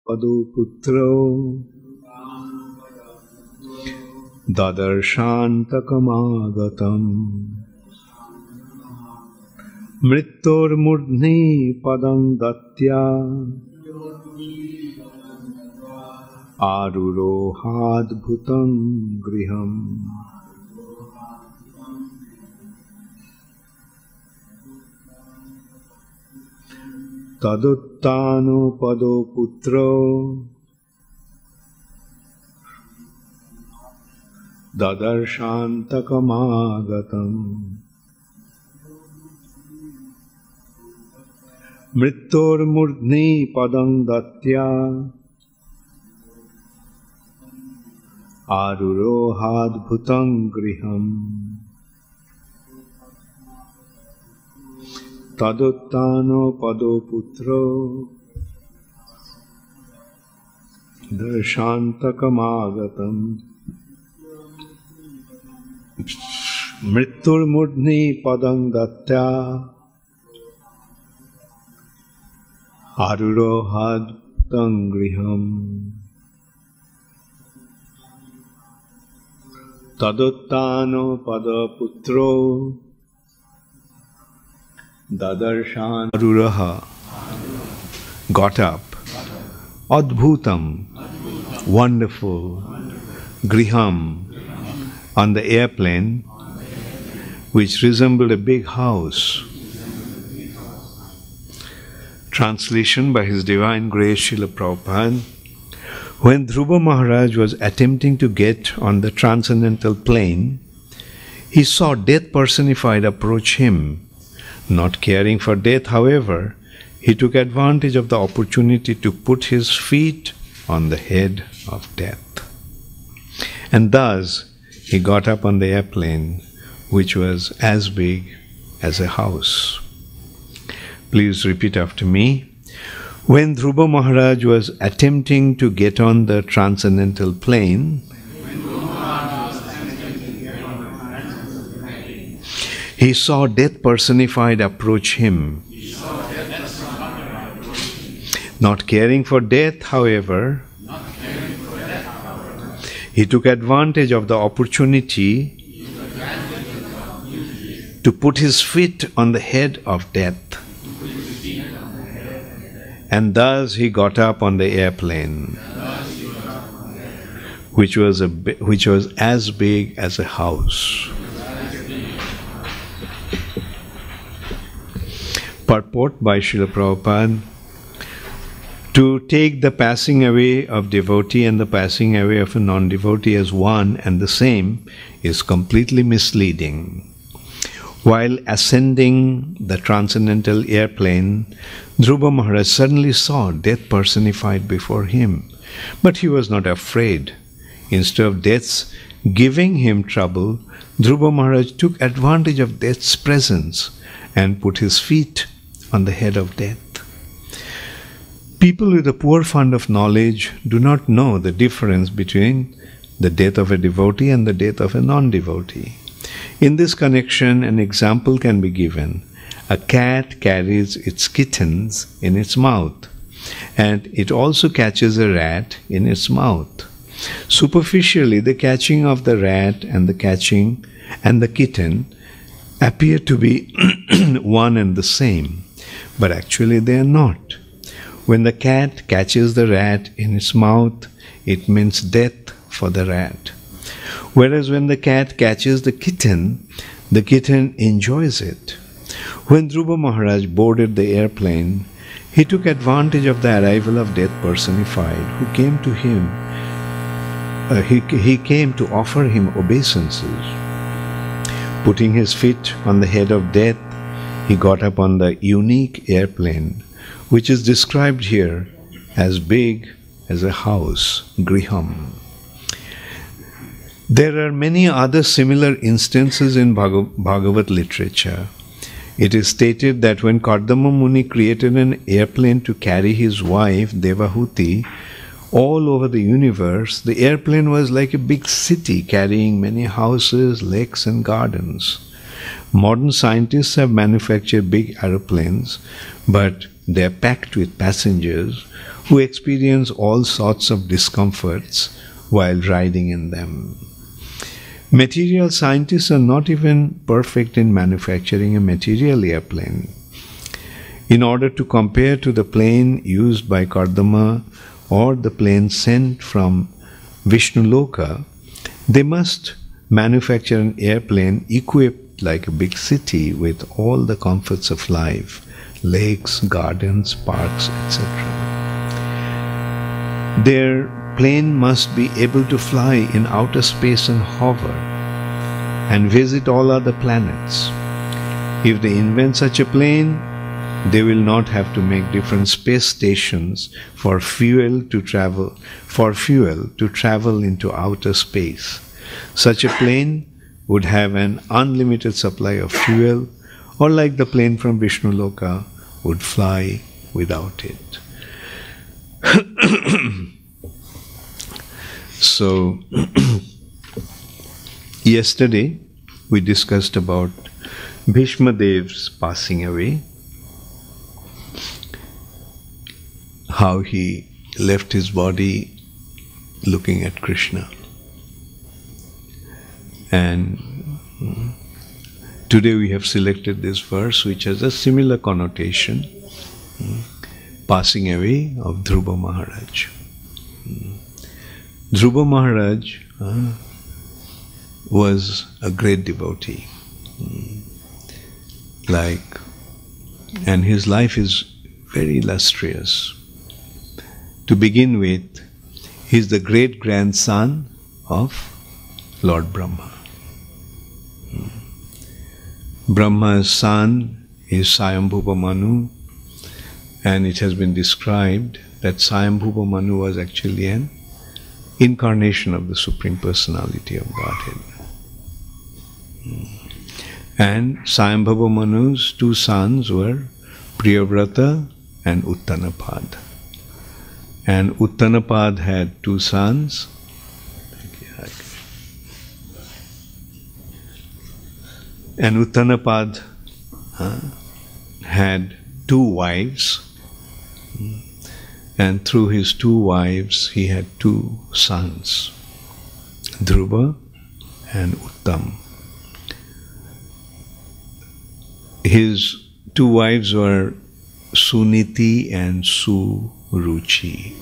putro dadarśāntakam āgatam mṛtyor mūrdhni padam dattvā ārurohādbhutaṁ gṛham tadottānapāda putro dadarśāntakam āgatam mṛtyor mūrdhni padam dattvā ārurohādbhutaṁ gṛham tadottānapāda putro dadarśāntakam āgatam mṛtyor mūrdhni padam dattvā ārurohādbhutaṁ gṛham tadottānapāda putro dadarśa āruroha got up, adbhutam, wonderful, gṛham, on the airplane, which resembled a big house. Translation by His Divine Grace Srila Prabhupada. When Dhruva Mahārāja was attempting to get on the transcendental plane, he saw death personified approach him. Not caring for death, however, he took advantage of the opportunity to put his feet on the head of death. And thus he got up on the airplane, which was as big as a house. Please repeat after me. When Dhruva Mahārāja was attempting to get on the transcendental plane, he saw death personified approach him. Not caring for death, however, he took advantage of the opportunity to put his feet on the head of death. And thus he got up on the airplane, which was as big as a house. Purport by Srila Prabhupada. To take the passing away of devotee and the passing away of a non-devotee as one and the same is completely misleading. While ascending the transcendental airplane, Dhruva Mahārāja suddenly saw death personified before him. But he was not afraid. Instead of death's giving him trouble, Dhruva Mahārāja took advantage of death's presence and put his feet on the head of death. People with a poor fund of knowledge do not know the difference between the death of a devotee and the death of a non-devotee. In this connection, an example can be given. A cat carries its kittens in its mouth, and it also catches a rat in its mouth. Superficially, the catching of the rat and the kitten appear to be one and the same, but actually they are not. When the cat catches the rat in its mouth, it means death for the rat. Whereas when the cat catches the kitten enjoys it. When Dhruva Mahārāja boarded the airplane, he took advantage of the arrival of death personified, who came to him. He came to offer him obeisances. Putting his feet on the head of death, he got up on the unique airplane, which is described here as big as a house, gṛham. There are many other similar instances in Bhagavad literature. It is stated that when Kardama Muni created an airplane to carry his wife, Devahuti, all over the universe, the airplane was like a big city carrying many houses, lakes and gardens. Modern scientists have manufactured big aeroplanes, but they are packed with passengers who experience all sorts of discomforts while riding in them. Material scientists are not even perfect in manufacturing a material airplane. In order to compare to the plane used by Kardama or the plane sent from Vishnuloka, they must manufacture an airplane equipped like a big city with all the comforts of life, lakes, gardens, parks, etc. Their plane must be able to fly in outer space and hover and visit all other planets. If they invent such a plane, they will not have to make different space stations for fuel to travel into outer space. Such a plane would have an unlimited supply of fuel, or like the plane from Vishnuloka, would fly without it. So, yesterday we discussed about Bhishma Dev's passing away, how he left his body looking at Krishna. And today we have selected this verse which has a similar connotation, passing away of Dhruva Mahārāja. Dhruva Mahārāja was a great devotee, and his life is very illustrious. To begin with, he is the great-grandson of Lord Brahma. Brahma's son is Swayambhuva Manu, and it has been described that Swayambhuva Manu was actually an incarnation of the Supreme Personality of Godhead. And Swayambhuva Manu's two sons were Priyavrata and Uttānapāda. And Uttānapāda had two sons. And Uttānapāda had two wives, and through his two wives he had two sons, Dhruva and Uttam. His two wives were Suniti and Suruchi.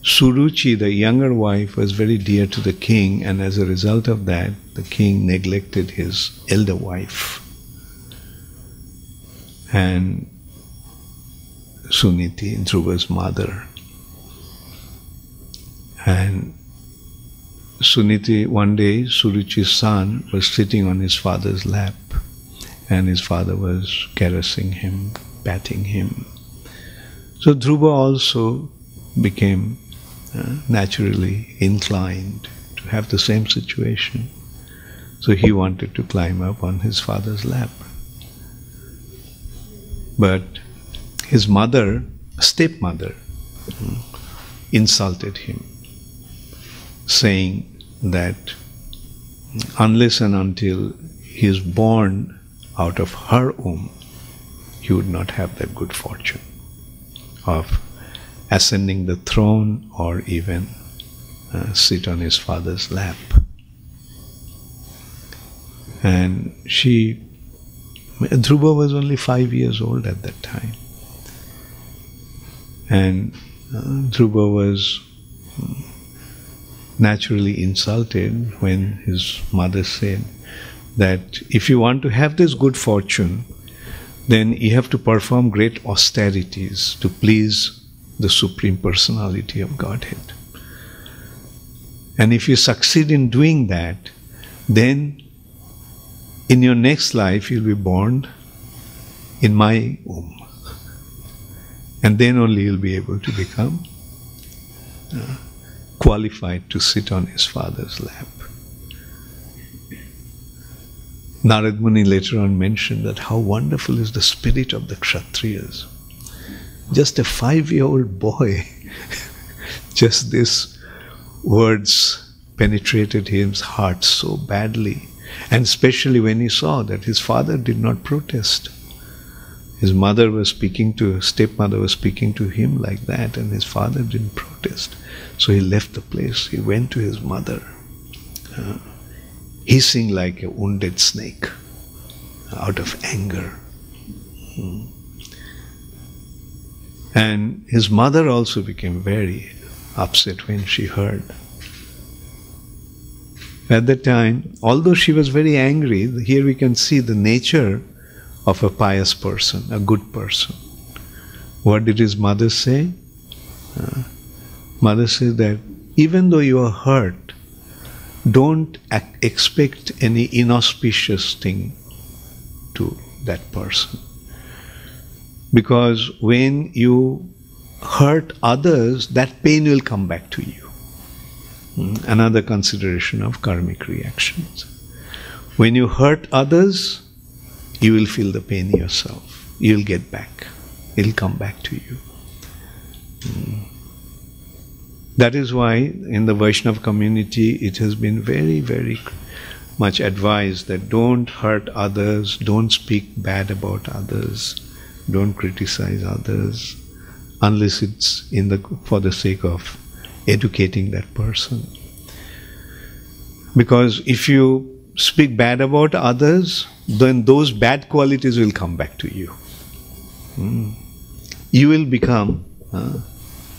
Suruchi, the younger wife, was very dear to the king, and as a result of that, the king neglected his elder wife. And Suniti, Dhruva's mother. And Suniti, one day, Suruchi's son was sitting on his father's lap, and his father was caressing him, patting him. So Dhruva also became naturally inclined to have the same situation. So he wanted to climb up on his father's lap. But his mother, stepmother, insulted him, saying that unless and until he is born out of her womb, he would not have that good fortune of ascending the throne or even sit on his father's lap. And Dhruva was only 5 years old at that time. And Dhruva was naturally insulted when his mother said that if you want to have this good fortune, then you have to perform great austerities to please the Supreme Personality of Godhead. And if you succeed in doing that, then in your next life you'll be born in my womb. And then only you'll be able to become qualified to sit on his father's lap. Narad Muni later on mentioned that how wonderful is the spirit of the Kshatriyas. Just a 5-year-old boy, just these words penetrated his heart so badly, and especially when he saw that his father did not protest. His mother was speaking to, stepmother was speaking to him like that, and his father didn't protest. So he left the place. He went to his mother, hissing like a wounded snake out of anger. And his mother also became very upset when she heard. At that time, although she was very angry, here we can see the nature of a pious person, a good person. What did his mother say? Mother says that even though you are hurt, don't expect any inauspicious thing to that person. Because when you hurt others, that pain will come back to you. Another consideration of karmic reactions. When you hurt others, you will feel the pain yourself. You will get back. It will come back to you. That is why in the Vaishnava community it has been very, very much advised that don't hurt others, don't speak bad about others, don't criticize others, unless it's for the sake of educating that person. Because if you speak bad about others, then those bad qualities will come back to you. You will become,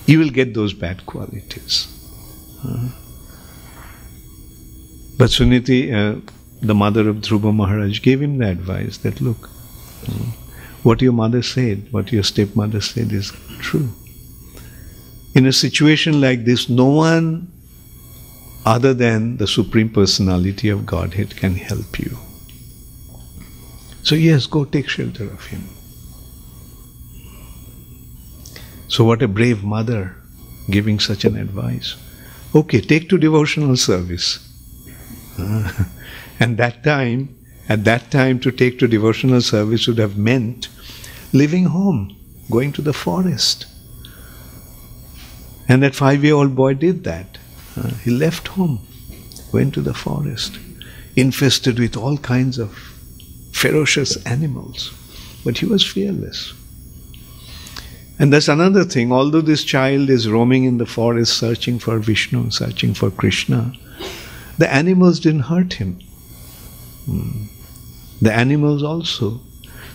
you will get those bad qualities. But Suniti, the mother of Dhruva Mahārāja, gave him the advice that, look, what your mother said, what your stepmother said is true. In a situation like this, no one other than the Supreme Personality of Godhead can help you. So yes, go take shelter of him. So what a brave mother giving such an advice. Okay, take to devotional service. And at that time to take to devotional service would have meant leaving home, going to the forest. And that 5-year-old boy did that. He left home, went to the forest, infested with all kinds of ferocious animals. But he was fearless. And that's another thing. Although this child is roaming in the forest searching for Vishnu, searching for Krishna, the animals didn't hurt him. The animals also,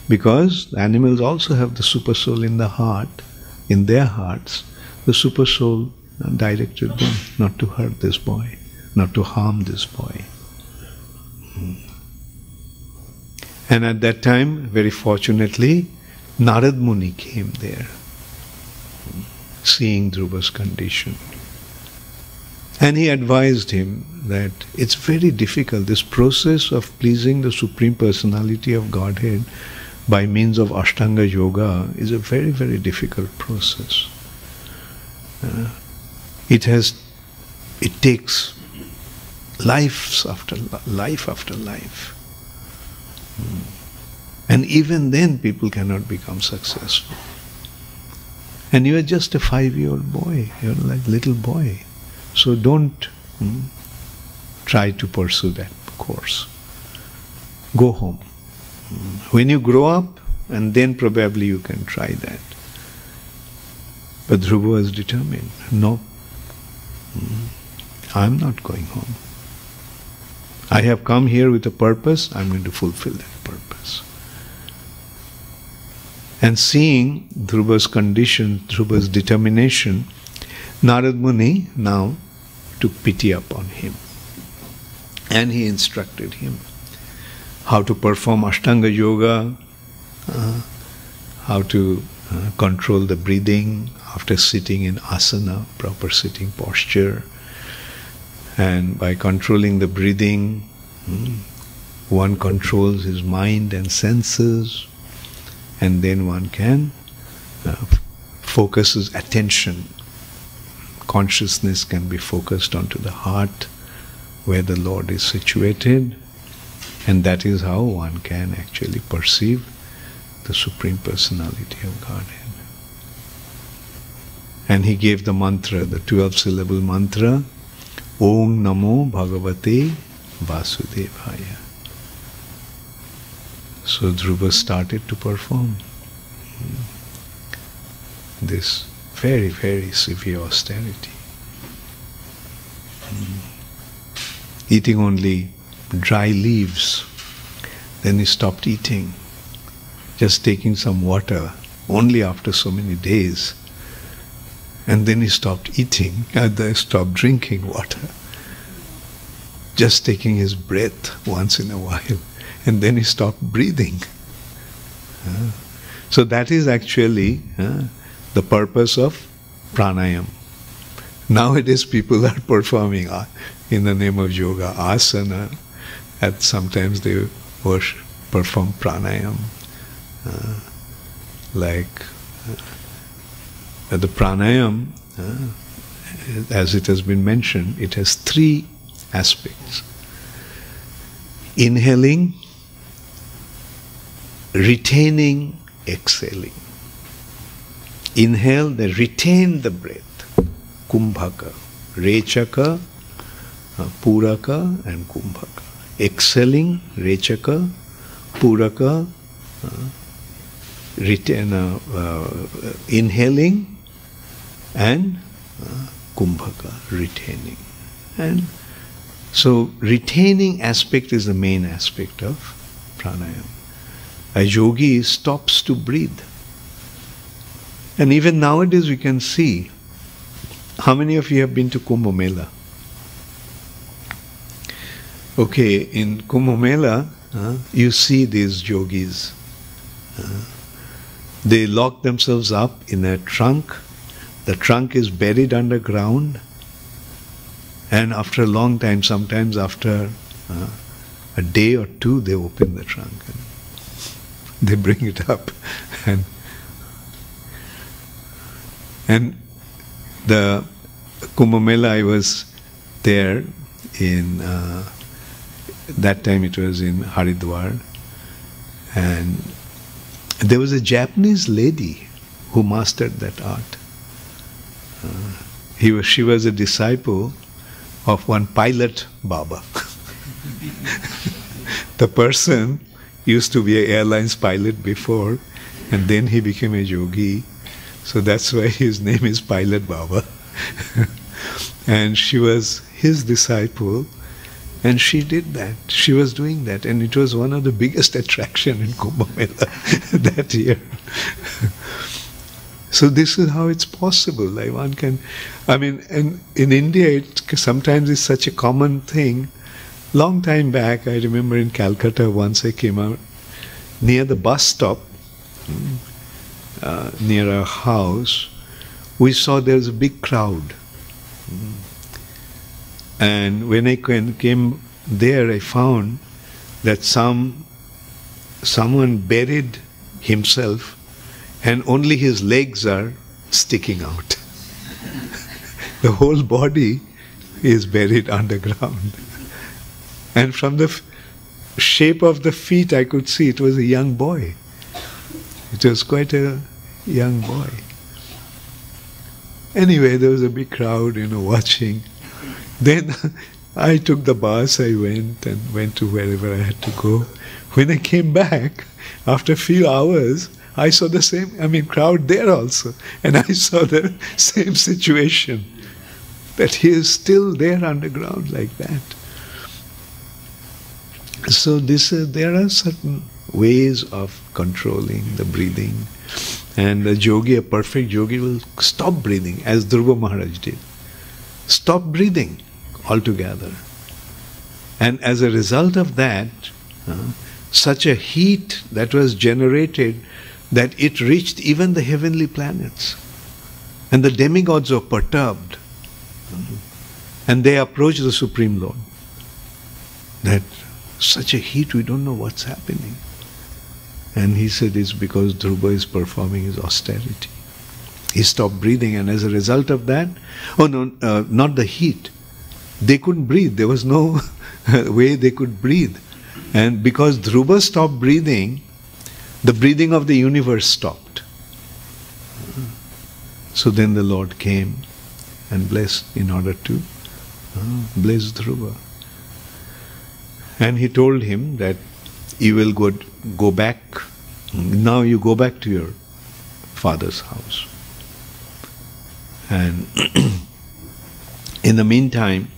because the animals also have the super soul in the heart, in their hearts. The super soul directed them not to hurt this boy, not to harm this boy. And at that time, very fortunately, Narad Muni came there, seeing Dhruva's condition. And he advised him that it's very difficult, this process of pleasing the Supreme Personality of Godhead by means of Ashtanga Yoga is a very, very difficult process. It takes life after life. And even then people cannot become successful. And you are just a 5-year-old boy, you are like a little boy. So don't try to pursue that course. Go home. When you grow up, and then probably you can try that. But Dhruva was determined, no, I am not going home. I have come here with a purpose, I am going to fulfill that purpose. And seeing Dhruva's condition, Dhruva's determination, Narad Muni now took pity upon him. And he instructed him how to perform Ashtanga Yoga, how to control the breathing after sitting in asana, proper sitting posture. And by controlling the breathing, one controls his mind and senses, and then one can focus his attention. Consciousness can be focused onto the heart where the Lord is situated, and that is how one can actually perceive the Supreme Personality of Godhead. And he gave the mantra, the 12-syllable mantra, Om Namo Bhagavate Vasudevaya. So Dhruva started to perform This very, very severe austerity. Eating only dry leaves. Then he stopped eating. Just taking some water only after so many days. And then he stopped eating, and then stopped drinking water. Just taking his breath once in a while. And then he stopped breathing. So that is actually the purpose of pranayam. Nowadays people are performing in the name of yoga, asana, and sometimes they perform pranayam. The pranayam, as it has been mentioned, it has three aspects. Inhaling, retaining, exhaling. Inhale, they retain the breath. Kumbhaka, Rechaka, Puraka and Kumbhaka. Exhaling, Rechaka, Puraka, inhaling and Kumbhaka, retaining. And so retaining aspect is the main aspect of pranayam. A yogi stops to breathe. And even nowadays we can see, how many of you have been to Kumbh Mela? Okay, in Kumbh Mela, you see these yogis. They lock themselves up in a trunk. The trunk is buried underground. And after a long time, sometimes after a day or two, they open the trunk and they bring it up. And the Kumbh Mela, I was there in, that time it was in Haridwar, and there was a Japanese lady who mastered that art. She was a disciple of one pilot Baba. The person used to be an airlines pilot before, and then he became a yogi. So that's why his name is Pilot Baba. And she was his disciple, and she did that. She was doing that, and it was one of the biggest attraction in Kumbh Mela that year. So this is how it's possible. Like one can, and in India, it sometimes is such a common thing. Long time back, I remember in Calcutta, once I came out near the bus stop, near our house, we saw there was a big crowd. And when I came there, I found that someone buried himself and only his legs are sticking out. The whole body is buried underground. And from the shape of the feet, I could see it was a young boy. It was quite a young boy. Anyway, there was a big crowd, watching. Then I took the bus, I went to wherever I had to go. When I came back, after a few hours, I saw the same, crowd there also. And I saw the same situation, that he is still there underground like that. So there are certain ways of controlling the breathing. And a yogi, a perfect yogi, will stop breathing, as Dhruva Mahārāja did. Stop breathing altogether. And as a result of that, such a heat that was generated that it reached even the heavenly planets. And the demigods were perturbed. And they approached the Supreme Lord. That such a heat, we don't know what's happening. And he said it's because Dhruva is performing his austerity. He stopped breathing, and as a result of that, not the heat. They couldn't breathe. There was no way they could breathe. And because Dhruva stopped breathing, the breathing of the universe stopped. So then the Lord came and blessed in order to bless Dhruva. And he told him that you will go back, now you go back to your father's house. And in the meantime,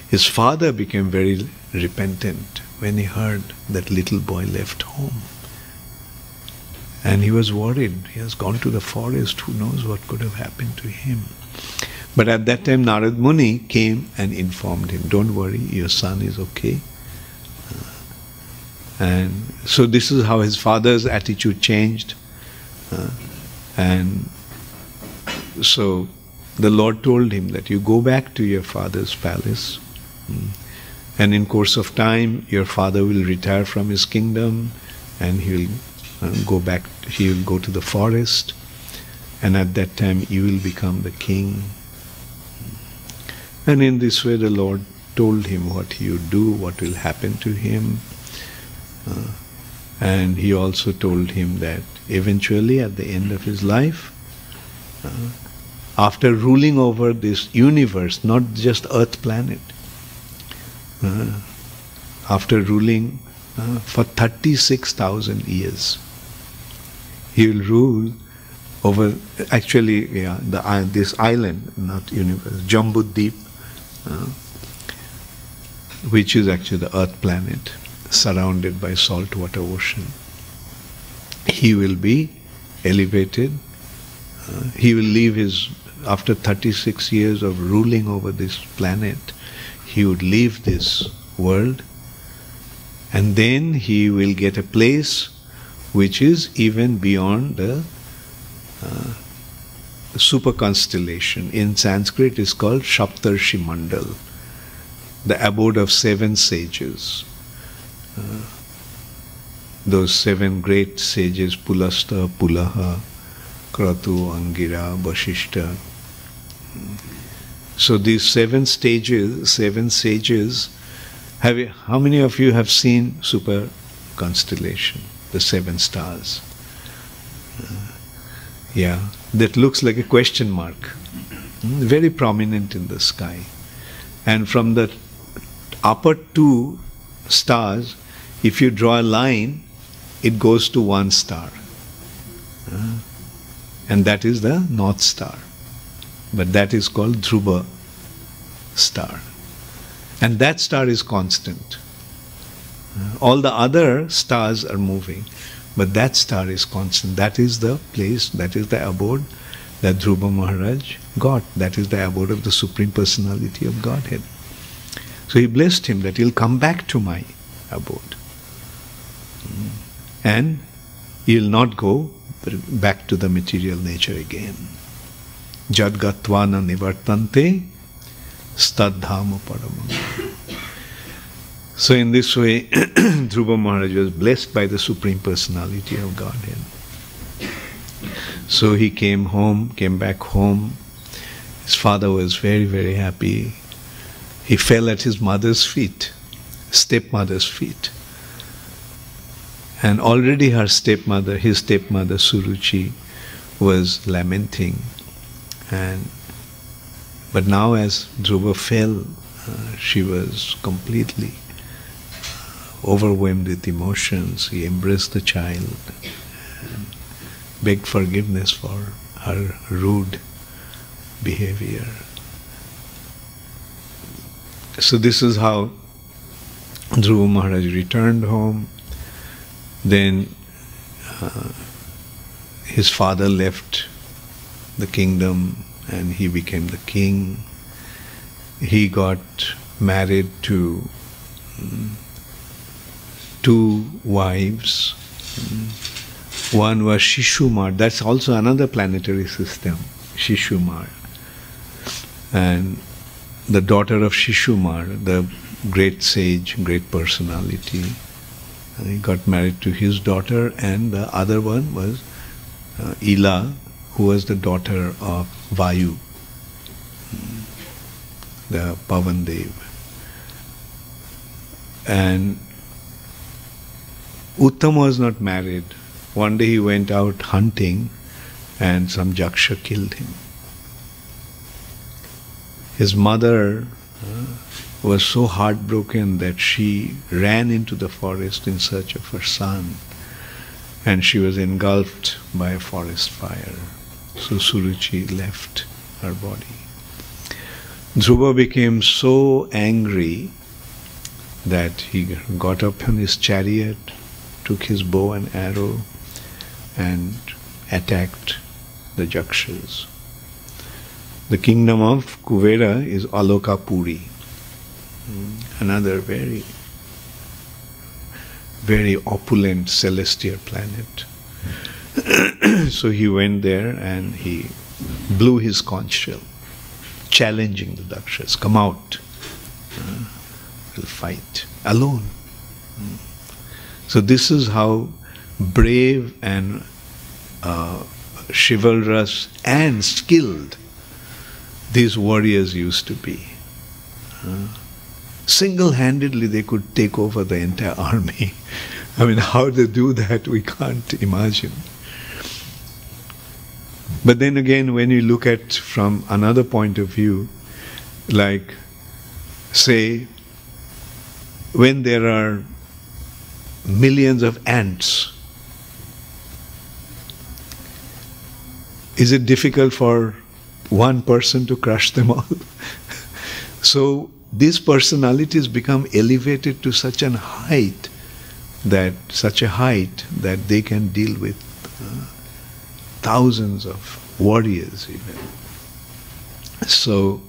his father became very repentant when he heard that little boy left home. And he was worried. He has gone to the forest. Who knows what could have happened to him? But at that time, Narad Muni came and informed him, don't worry, your son is okay. And so this is how his father's attitude changed. And so the Lord told him that you go back to your father's palace, and in course of time your father will retire from his kingdom and he will go to the forest, and at that time you will become the king. And in this way the Lord told him what he would do, what will happen to him. And he also told him that eventually at the end of his life, after ruling over this universe, not just Earth planet, after ruling for 36,000 years, he will rule over, actually, this island, not universe, Jambuddeep, which is actually the Earth planet, surrounded by saltwater ocean. He will be elevated. He will leave after 36 years of ruling over this planet, he would leave this world, and then he will get a place which is even beyond the super constellation. In Sanskrit it is called Saptarshi Mandal, the abode of 7 sages. Those 7 great sages, Pulasta, Pulaha, Kratu, Angira, Vasishta. So these 7 sages, how many of you have seen super constellation, the 7 stars? That looks like a question mark, very prominent in the sky. And from the upper 2 stars, if you draw a line, it goes to 1 star. And that is the North Star. But that is called Dhruva star. And that star is constant. All the other stars are moving, but that star is constant. That is the place, that is the abode that Dhruva Mahārāja got. That is the abode of the Supreme Personality of Godhead. So he blessed him that he'll come back to my abode. And he'll not go back to the material nature again. Jad gatva na nivartante stadhāma paramam. So in this way, Dhruva Mahārāja was blessed by the Supreme Personality of Godhead. So he came back home. His father was very, very happy. He fell at his mother's feet, stepmother's feet. And already his stepmother Suruchi, was lamenting. But now as Dhruva fell, she was completely overwhelmed with emotions. He embraced the child and begged forgiveness for her rude behavior. So this is how Dhruva Mahārāja returned home. Then his father left the kingdom and he became the king. He got married to 2 wives. One was Shishumar, that's also another planetary system, Shishumar. And the daughter of Shishumar, the great sage, great personality, he got married to his daughter, and the other one was Ila, who was the daughter of Vayu, the Pavandev. And Uttam was not married. One day he went out hunting and some Jaksha killed him. His mother was so heartbroken that she ran into the forest in search of her son, and she was engulfed by a forest fire. So Suruchi left her body. Dhruva became so angry that he got up on his chariot, took his bow and arrow, and attacked the Jakshas. The kingdom of Kuvera is Alokapuri, another very, very opulent celestial planet. So he went there and he blew his conch shell, challenging the Dakshas, come out, we'll fight alone. So this is how brave and chivalrous and skilled these warriors used to be. Single-handedly they could take over the entire army. I mean, how they do that we can't imagine. But then again, when you look at from another point of view, like say when there are millions of ants, is it difficult for one person to crush them all? So these personalities become elevated to such a height that they can deal with thousands of warriors even. So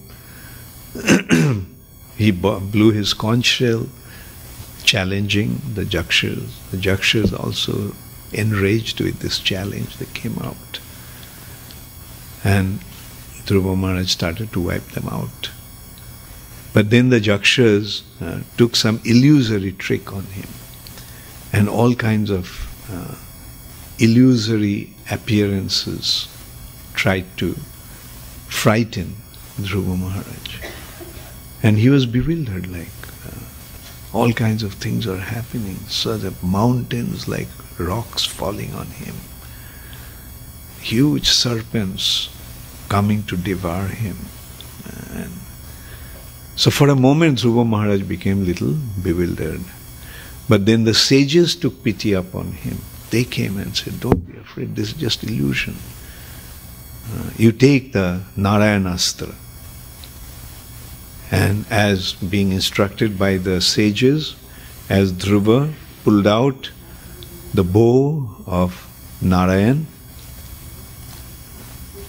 he blew his conch shell, challenging the Jakshas. The Jakshas also enraged with this challenge, they came out. And Dhruva Mahārāja started to wipe them out. But then the Jakshas took some illusory trick on him, and all kinds of illusory appearances tried to frighten Dhruva Mahārāja. And he was bewildered, like all kinds of things are happening. So the mountains like rocks falling on him, huge serpents coming to devour him. And so for a moment Dhruva Mahārāja became little bewildered. But then the sages took pity upon him. They came and said, don't be afraid, this is just illusion. You take the Narayanastra. And as being instructed by the sages, as Dhruva pulled out the bow of Narayan,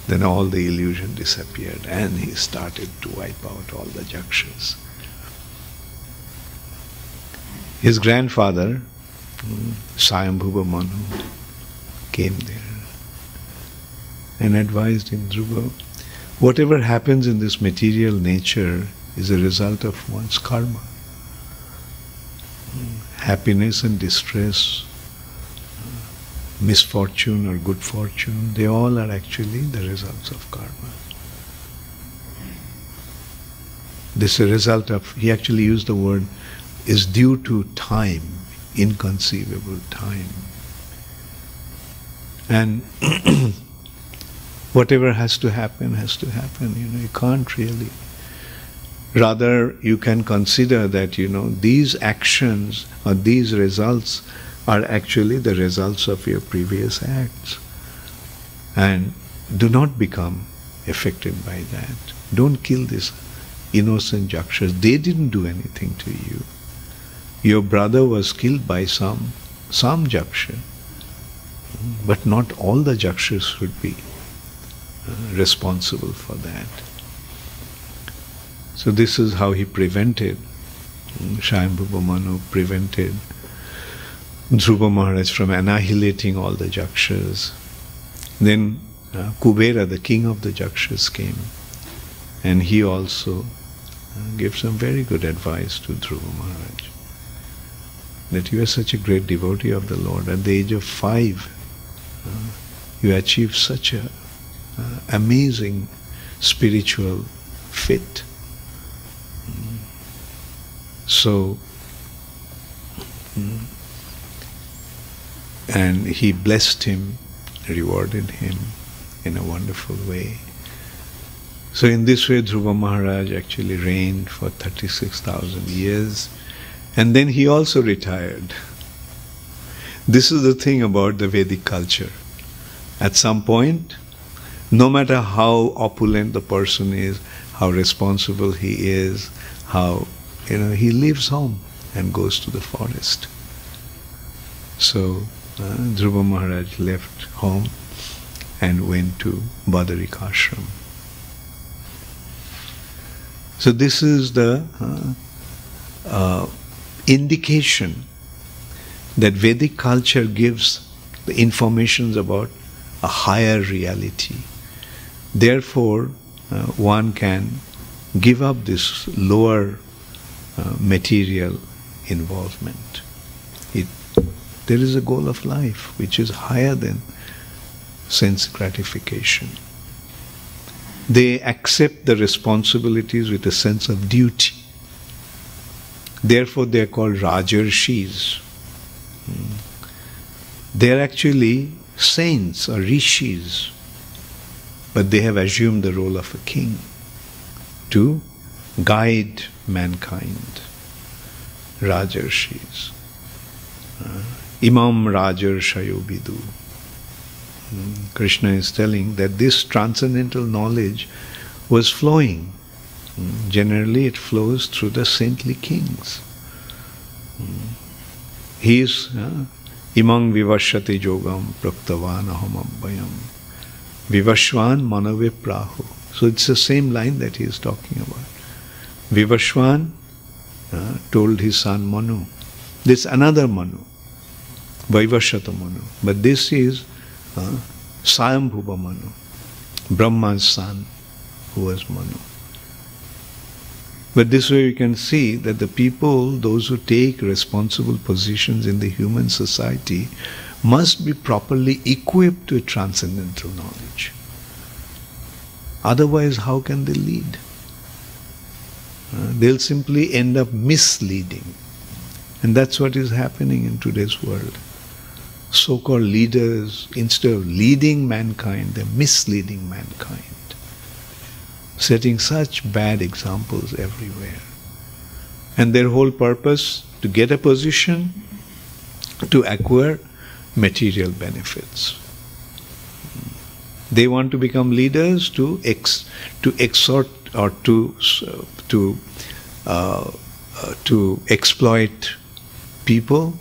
then all the illusion disappeared and he started to wipe out all the Jakshas. His grandfather, Swayambhuva Manu, came there and advised him, Dhruva, whatever happens in this material nature is a result of one's karma. Happiness and distress, misfortune or good fortune, they all are actually the results of karma. This is a result of, he actually used the word, is due to time, inconceivable time. And whatever has to happen, you can't really. Rather, you can consider that, these actions or these results are actually the results of your previous acts. And do not become affected by that. Don't kill these innocent Jakshas. They didn't do anything to you. Your brother was killed by some Jaksha. But not all the Jakshas should be responsible for that. So this is how he prevented, Swayambhuva Manu prevented Dhruva Mahārāja from annihilating all the Jakshas. Then Kubera, the king of the Jakshas, came, and he also gave some very good advice to Dhruva Mahārāja, that you are such a great devotee of the Lord. At the age of 5, you achieved such a amazing spiritual fit. So, and he blessed him, rewarded him in a wonderful way. So in this way Dhruva Mahārāja actually reigned for 36,000 years, and then he also retired. This is the thing about the Vedic culture. At some point, No matter how opulent the person is, how responsible he is, how, he leaves home and goes to the forest. So Dhruva Mahārāja left home and went to Badarikashram. So this is the indication that Vedic culture gives the informations about a higher reality. Therefore, one can give up this lower material involvement. There is a goal of life which is higher than sense gratification. They accept the responsibilities with a sense of duty. Therefore, they are called Rajarshis. They are actually saints or rishis, but they have assumed the role of a king to guide mankind. Rajarshis. Imam Rajarshayo Vidu. Krishna is telling that this transcendental knowledge was flowing. Generally it flows through the saintly kings. He is Imam Vivashyate Yogam Praktavan Aham Abhayam Vivashwan Manave Prahu. So it's the same line that he is talking about. Vivashwan told his son Manu. This another Manu, Vaivashyata Manu. But this is Swayambhuva Manu, Brahma's son, who was Manu. But this way you can see that the people, those who take responsible positions in the human society, must be properly equipped with transcendental knowledge. Otherwise, how can they lead? They'll simply end up misleading. And that's what is happening in today's world. So-called leaders, instead of leading mankind, they're misleading mankind, setting such bad examples everywhere. And their whole purpose, to get a position, to acquire material benefits. They want to become leaders to exhort or to exploit people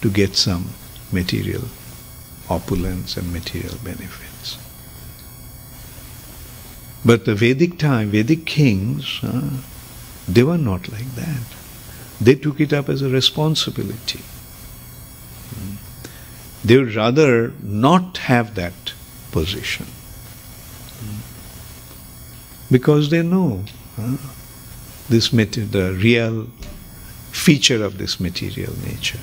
to get some material opulence and material benefits. But the Vedic time, Vedic kings, they were not like that. They took it up as a responsibility. They would rather not have that position. Because they know the real feature of this material nature.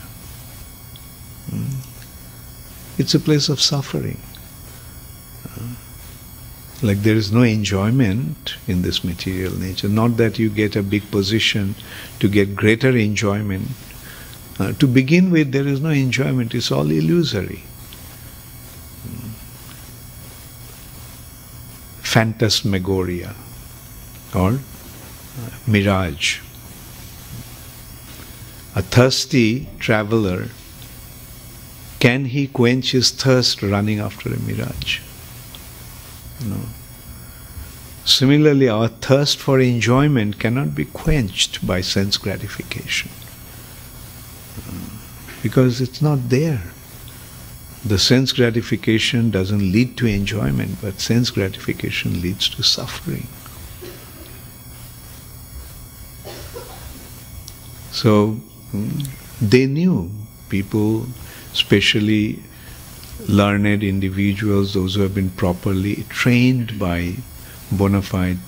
It's a place of suffering. Like there is no enjoyment in this material nature. Not that you get a big position to get greater enjoyment. To begin with, there is no enjoyment. It's all illusory. Phantasmagoria or mirage. A thirsty traveler, can he quench his thirst running after a mirage? No. Similarly, our thirst for enjoyment cannot be quenched by sense gratification. Because it's not there. The sense gratification doesn't lead to enjoyment, but sense gratification leads to suffering. So, they knew, people, especially learned individuals, those who have been properly trained by bona fide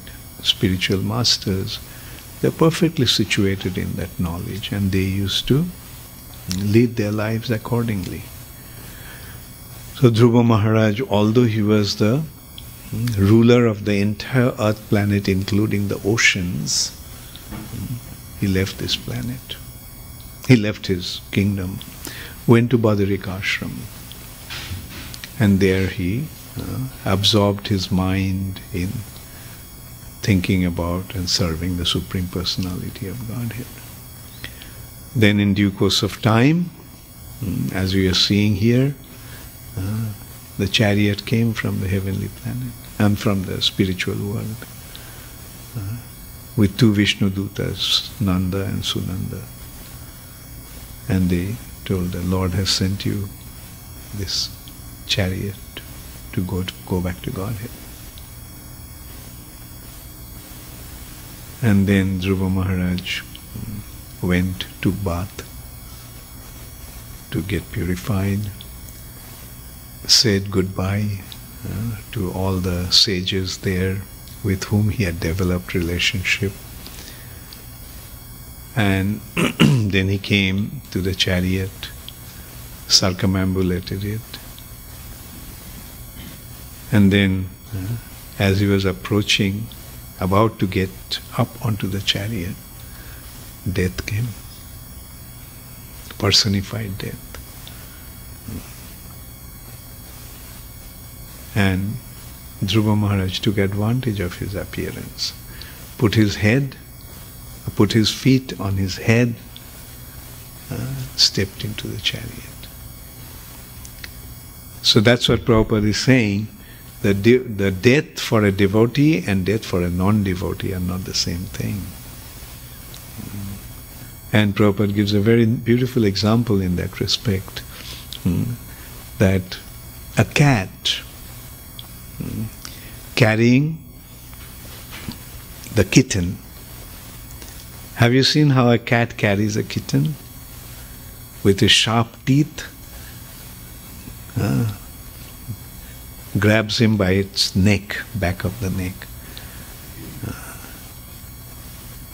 spiritual masters, they're perfectly situated in that knowledge and they used to lead their lives accordingly. So Dhruva Mahārāja, although he was the ruler of the entire earth planet, including the oceans, he left this planet. He left his kingdom, went to Badarikashram, and there he absorbed his mind in thinking about and serving the Supreme Personality of Godhead. Then in due course of time, as we are seeing here, the chariot came from the heavenly planet. I'm from the spiritual world. With two Vishnu Dutas, Nanda and Sunanda. And they told, the Lord has sent you this chariot to go back to Godhead. And then Dhruva Mahārāja went to bath to get purified, said goodbye to all the sages there with whom he had developed relationship. And then he came to the chariot, circumambulated it. And then as he was approaching, about to get up onto the chariot, death came. Personified death. And Dhruva Mahārāja took advantage of his appearance, put his feet on his head, stepped into the chariot. So that's what Prabhupada is saying, the death for a devotee and death for a non-devotee are not the same thing. And Prabhupada gives a very beautiful example in that respect, that a cat carrying the kitten. Have you seen how a cat carries a kitten? With his sharp teeth, grabs him by its neck, back of the neck.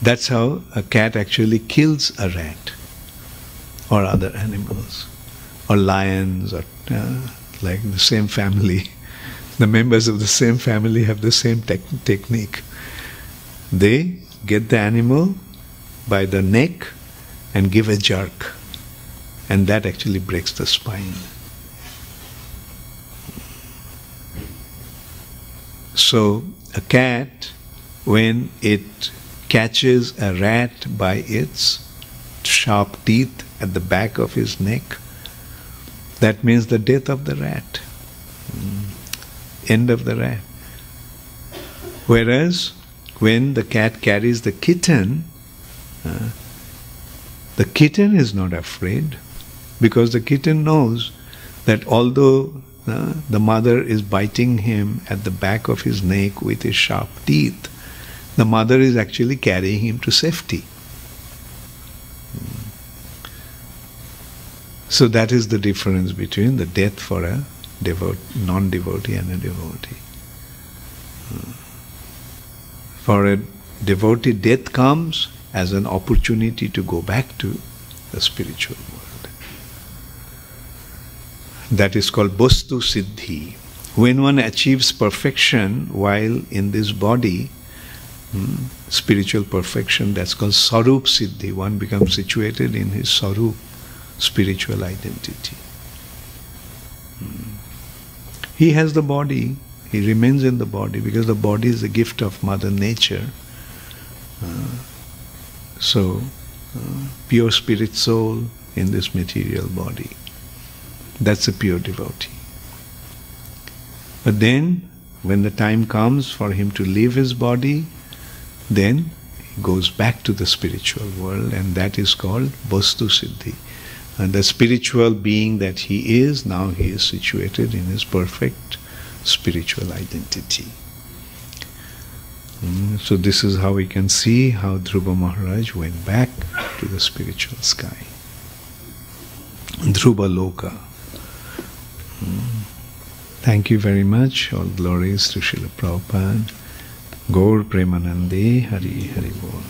That's how a cat actually kills a rat or other animals, or lions, or like the same family. The members of the same family have the same technique. They get the animal by the neck and give a jerk, and that actually breaks the spine. So a cat, when it catches a rat by its sharp teeth at the back of his neck, that means the death of the rat. End of the rat. Whereas when the cat carries the kitten is not afraid, because the kitten knows that although the mother is biting him at the back of his neck with his sharp teeth, the mother is actually carrying him to safety. So that is the difference between the death for a non-devotee and a devotee. For a devotee, death comes as an opportunity to go back to the spiritual world. That is called Vastu Siddhi. When one achieves perfection while in this body, spiritual perfection, that's called Sarup Siddhi. One becomes situated in his Sarup, spiritual identity. He has the body, he remains in the body, because the body is a gift of Mother Nature. So, pure spirit soul in this material body. That's a pure devotee. But then, when the time comes for him to leave his body, then he goes back to the spiritual world, and that is called Vastu Siddhi. And the spiritual being that he is, now he is situated in his perfect spiritual identity. So this is how we can see how Dhruva Mahārāja went back to the spiritual sky. Dhruva Loka. Thank you very much. All glories to Srila Prabhupada. Gaur Premanande, Hari Hari Bol.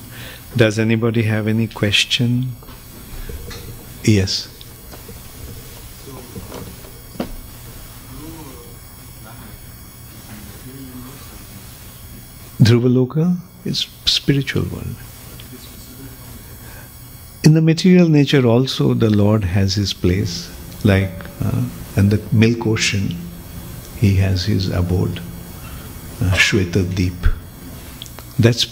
Does anybody have any question? Yes. Dhruva Loka is spiritual world. In the material nature also the Lord has his place, like in the milk ocean he has his abode, Shweta Deep. That's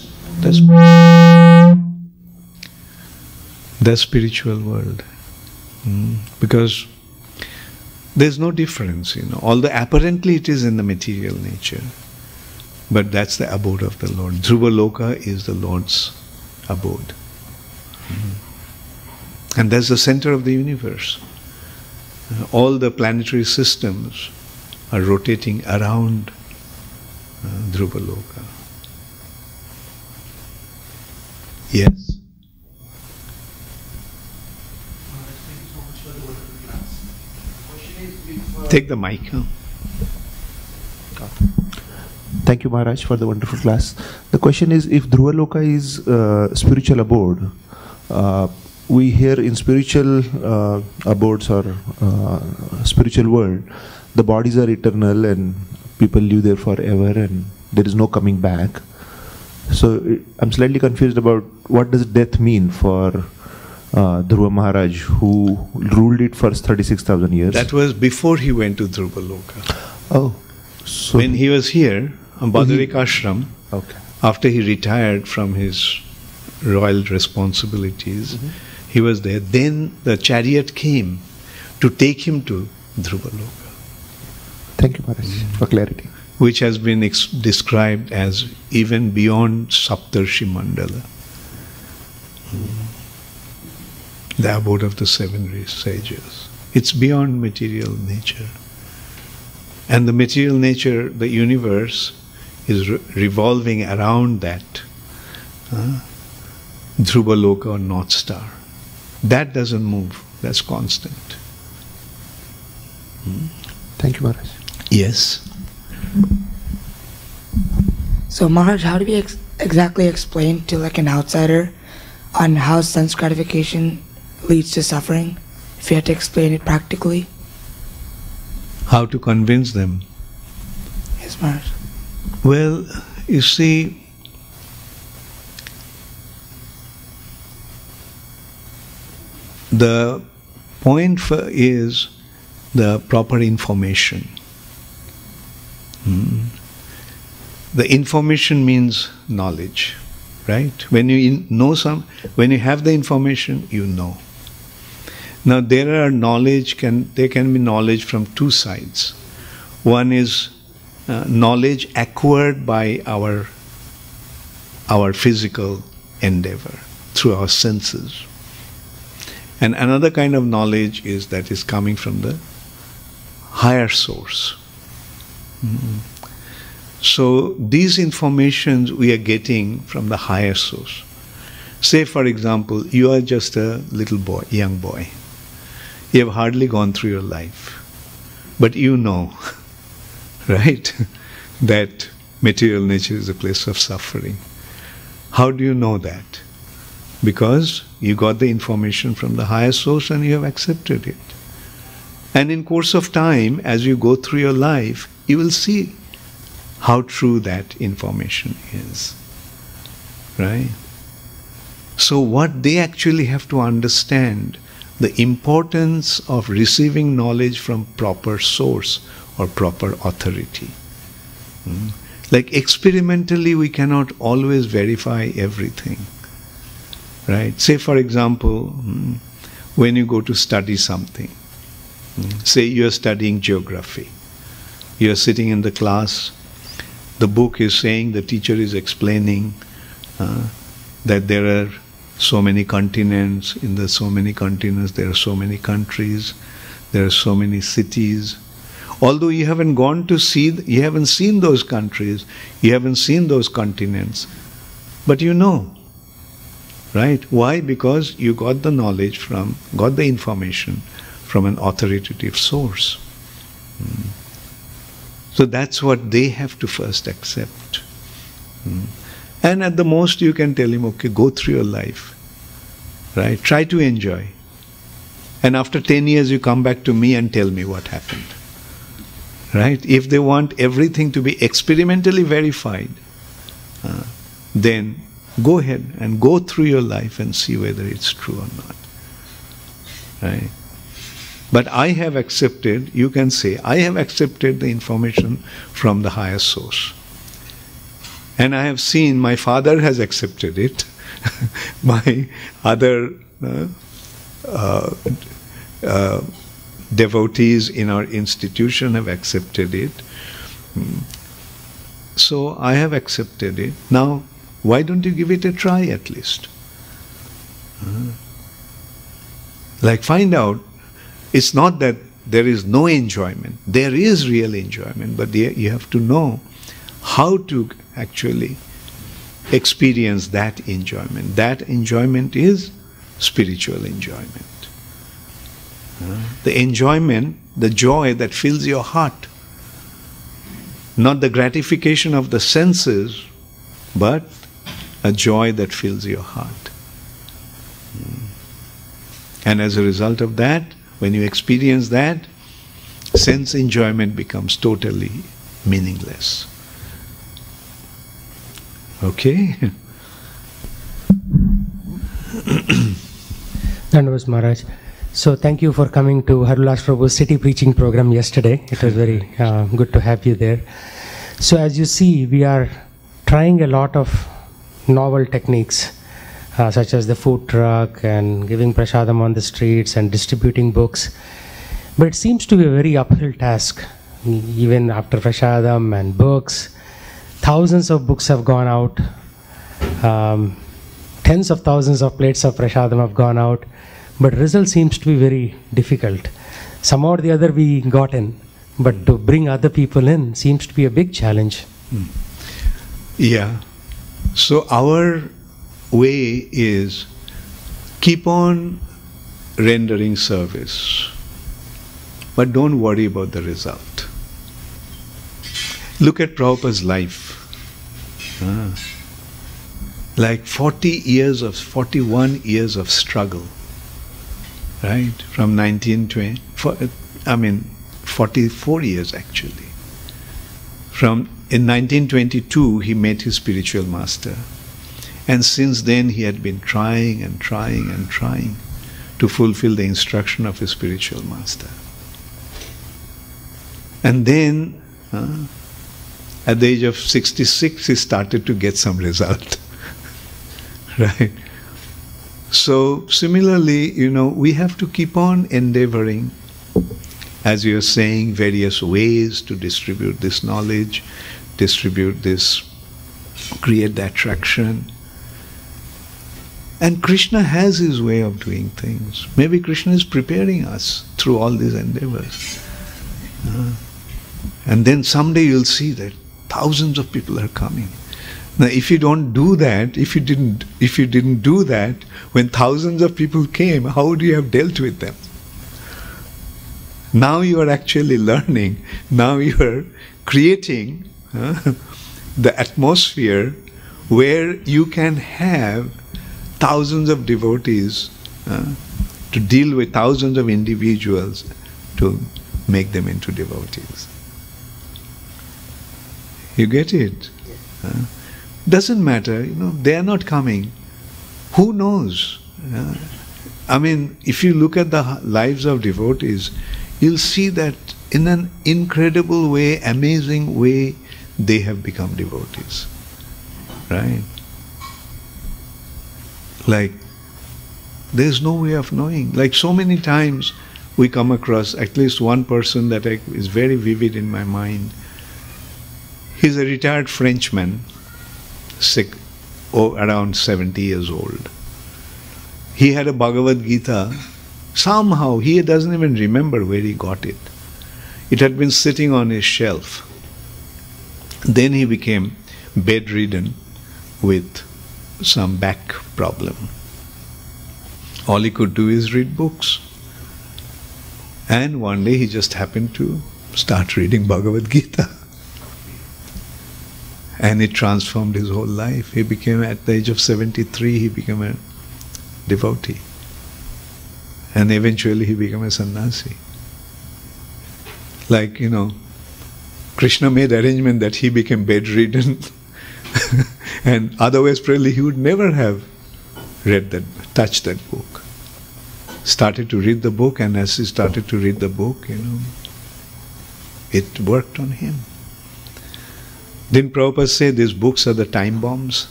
the spiritual world. Because there's no difference, although apparently it is in the material nature, But that's the abode of the Lord. Dhruva Loka is the Lord's abode. And that's the center of the universe. All the planetary systems are rotating around Dhruva Loka. Yes? Take the mic. Thank you, Maharaj, for the wonderful class. The question is, if Dhruva Loka is spiritual abode, we hear in spiritual abodes or spiritual world, the bodies are eternal and people live there forever and there is no coming back. So I'm slightly confused about what does death mean for Dhruva Mahārāja, who ruled it for 36,000 years. That was before he went to Dhruva Loka. Oh. So when he was here, on Badarik Ashram, okay, after he retired from his royal responsibilities, he was there. Then the chariot came to take him to Dhruva Loka. Thank you, Maharaj, for clarity. Which has been described as even beyond Saptarshi Mandala. The abode of the seven sages. It's beyond material nature. And the material nature, the universe, is revolving around that Dhruva Loka or North Star. That doesn't move. That's constant. Thank you, Maharaj. Yes. So Maharaj, how do we exactly explain to like an outsider on how sense gratification leads to suffering, if you had to explain it practically? How to convince them? Yes, Maharaj. Well, you see, the point is the proper information. The information means knowledge, right? When you when you have the information, you know. Now there can be knowledge from two sides. One is knowledge acquired by our physical endeavor through our senses, and another kind of knowledge is coming from the higher source. So these informations we are getting from the higher source. Say for example, you are just a little boy, young boy. You have hardly gone through your life, but you know, right, that material nature is a place of suffering. How do you know that? Because you got the information from the higher source and you have accepted it. And in course of time, as you go through your life, you will see how true that information is, right? So what they actually have to understand, the importance of receiving knowledge from proper source or proper authority. Like experimentally, we cannot always verify everything, right? Say for example, when you go to study something, say you are studying geography, you are sitting in the class, the book is saying, the teacher is explaining that there are so many continents, in the so many continents there are so many countries, there are so many cities. Although you haven't gone to see, you haven't seen those countries, you haven't seen those continents, but you know, right? Why? Because you got the knowledge got the information from an authoritative source. So that's what they have to first accept. And at the most you can tell him, okay, go through your life, right? Try to enjoy. And after 10 years you come back to me and tell me what happened, right? If they want everything to be experimentally verified, then go ahead and go through your life and see whether it's true or not, right? But I have accepted, you can say, I have accepted the information from the higher source. And I have seen, my father has accepted it, my other devotees in our institution have accepted it. so I have accepted it. Now, why don't you give it a try at least? Like, find out, it's not that there is no enjoyment. There is real enjoyment, but you have to know how to actually experience that enjoyment. That enjoyment is spiritual enjoyment. The enjoyment, the joy that fills your heart. Not the gratification of the senses, but a joy that fills your heart. And as a result of that, when you experience that, sense enjoyment becomes totally meaningless. Okay? Dandavas Maharaj. So thank you for coming to Harulas Prabhu's city preaching program yesterday. It was very good to have you there. So as you see, we are trying a lot of novel techniques, such as the food truck and giving prasadam on the streets and distributing books. But it seems to be a very uphill task. Even after prasadam and books, thousands of books have gone out. Tens of thousands of plates of prasadam have gone out. But result seems to be very difficult. Somehow or the other we got in, but to bring other people in seems to be a big challenge. Yeah. So our way is keep on rendering service, but don't worry about the result. Look at Prabhupada's life. Like 41 years of struggle. Right, from 1920, 44 years actually. In 1922, he met his spiritual master. And since then, he had been trying and trying and trying to fulfill the instruction of his spiritual master. And then, at the age of 66, he started to get some result. Right? So similarly, we have to keep on endeavoring, as you are saying, various ways to distribute this knowledge, distribute this, create the attraction. And Krishna has his way of doing things. Maybe Krishna is preparing us through all these endeavors. And then someday you'll see that thousands of people are coming. Now, if you don't do that, if you didn't do that, when thousands of people came, how would you have dealt with them? Now you are actually learning. Now you are creating the atmosphere where you can have thousands of devotees to deal with thousands of individuals to make them into devotees. You get it? Doesn't matter, they are not coming. Who knows? If you look at the lives of devotees, you'll see that in an incredible way, amazing way, they have become devotees. Right? Like, there's no way of knowing. Like, so many times we come across at least one person that is very vivid in my mind. He's a retired Frenchman, sick, around 70 years old. He had a Bhagavad Gita. Somehow, he doesn't even remember where he got it. It had been sitting on his shelf. Then he became bedridden with some back problem. All he could do is read books. And one day he just happened to start reading Bhagavad Gita. And it transformed his whole life. He became, at the age of 73, he became a devotee. And eventually he became a sannyasi. Like, Krishna made arrangement that he became bedridden. And otherwise probably he would never have touched that book. Started to read the book, and as he started to read the book, it worked on him. Didn't Prabhupada say these books are the time bombs?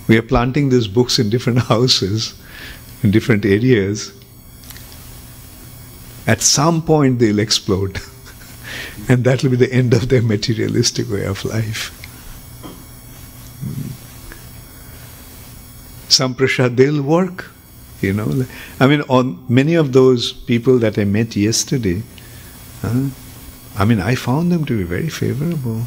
We are planting these books in different houses, in different areas. At some point they'll explode. And that will be the end of their materialistic way of life. Some prasad, they'll work, you know. I mean, on many of those people that I met yesterday, I mean, I found them to be very favorable.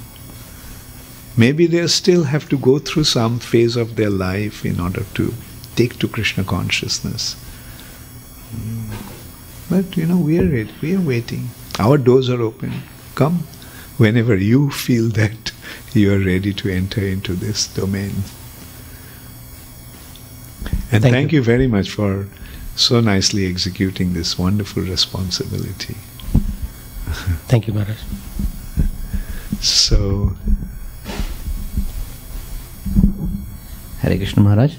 Maybe they still have to go through some phase of their life in order to take to Krishna consciousness. But, you know, we are ready, we are waiting. Our doors are open. Come whenever you feel that you are ready to enter into this domain. And thank you very much for so nicely executing this wonderful responsibility. Thank you, Maharaj. So, Hare Krishna Maharaj.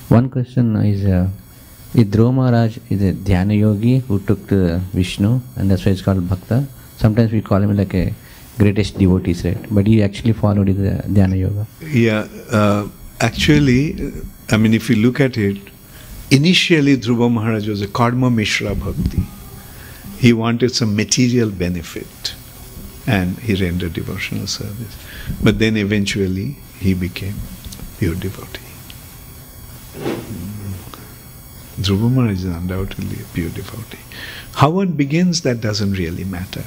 One question is Dhruva Mahārāja is a Dhyana yogi who took to Vishnu, and that's why it's called Bhakta. Sometimes we call him like a greatest devotee, right? But he actually followed his Dhyana yoga. yeah, actually, I mean, if you look at it, initially Dhruva Mahārāja was a Karma Mishra Bhakti. He wanted some material benefit and he rendered devotional service. But then eventually he became pure devotee. Dhruva Mahārāja is undoubtedly a pure devotee. How one begins, that doesn't really matter.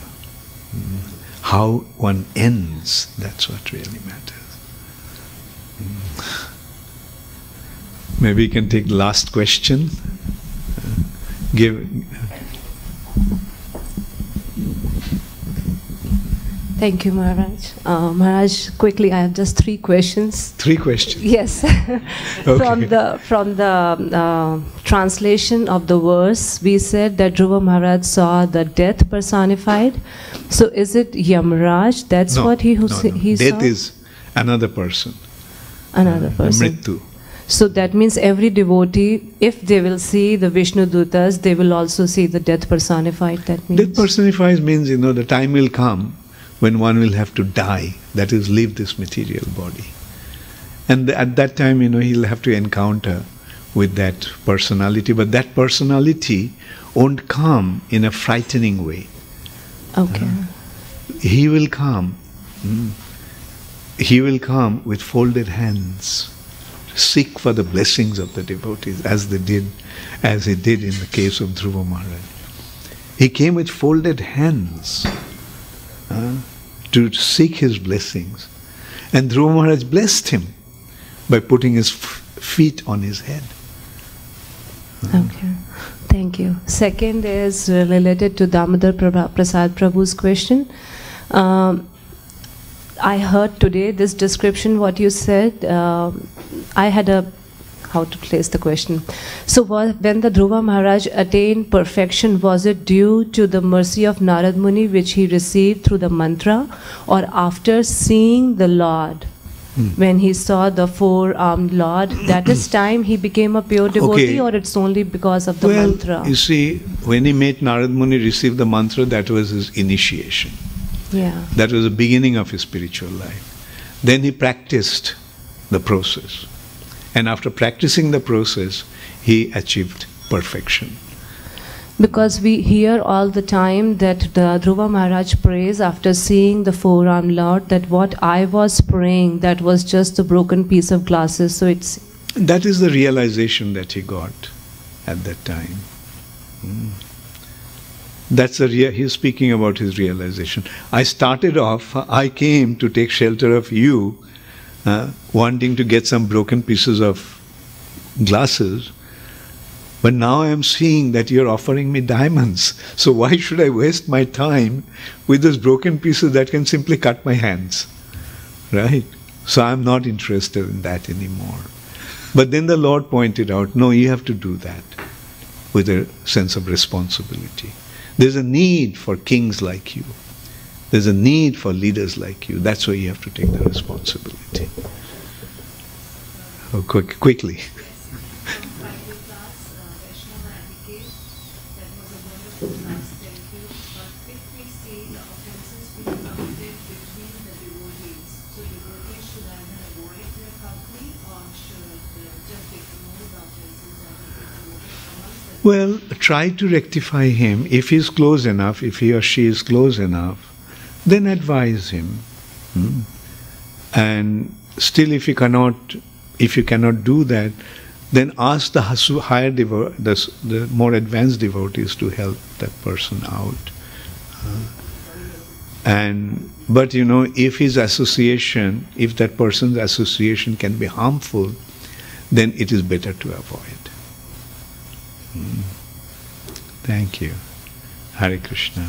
How one ends, that's what really matters. Maybe you can take the last question. Thank you, Maharaj. Maharaj, quickly, I have just 3 questions. 3 questions? Yes. Okay. From the translation of the verse, we said that Dhruva Mahārāja saw the death personified. So is it Yamaraj? That's what he saw? Death is another person. Another person. Mṛtyor. So that means every devotee, if they will see the Vishnu Dutas, they will also see the death personified. That means. Death personified means, you know, the time will come when one will have to die, that is, leave this material body. And at that time, you know, he'll have to encounter with that personality, but that personality won't come in a frightening way. Okay. He will come. He will come with folded hands, seek for the blessings of the devotees, as he did in the case of Dhruva Mahārāja. He came with folded hands to seek his blessings. And Dhruva Mahārāja blessed him by putting his feet on his head. Okay, thank you. Second is related to Damodar Prasad Prabhu's question. I heard today this description, what you said. I had how to place the question. So when the Dhruva Mahārāja attained perfection, was it due to the mercy of Narad Muni which he received through the mantra, or after seeing the Lord? When he saw the 4-armed Lord, that is time he became a pure devotee, or it's only because of the mantra? You see, when he met Narad Muni, received the mantra, that was his initiation. Yeah. That was the beginning of his spiritual life. Then he practiced the process. And after practicing the process, he achieved perfection. Because we hear all the time that the Dhruva Mahārāja prays after seeing the 4-armed Lord, that what I was praying, that was just a broken piece of glasses. So it's... That is the realization that he got at that time. That's he's speaking about his realization. I started off, I came to take shelter of you, wanting to get some broken pieces of glasses, but now I am seeing that you're offering me diamonds. So why should I waste my time with those broken pieces that can simply cut my hands? Right? So I'm not interested in that anymore. But then the Lord pointed out, no, you have to do that with a sense of responsibility. There's a need for kings like you. There's a need for leaders like you. That's why you have to take the responsibility. Oh, quickly. Well, try to rectify him if he's close enough, if he or she is close enough. then advise him. And still, if you cannot do that, then ask the higher the more advanced devotees to help that person out. But if if that person's association can be harmful, then it is better to avoid. Thank you. Hare Krishna.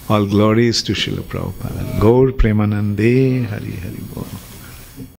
All glories to Srila Prabhupada. Gaur Premanande Hari Hari Bol.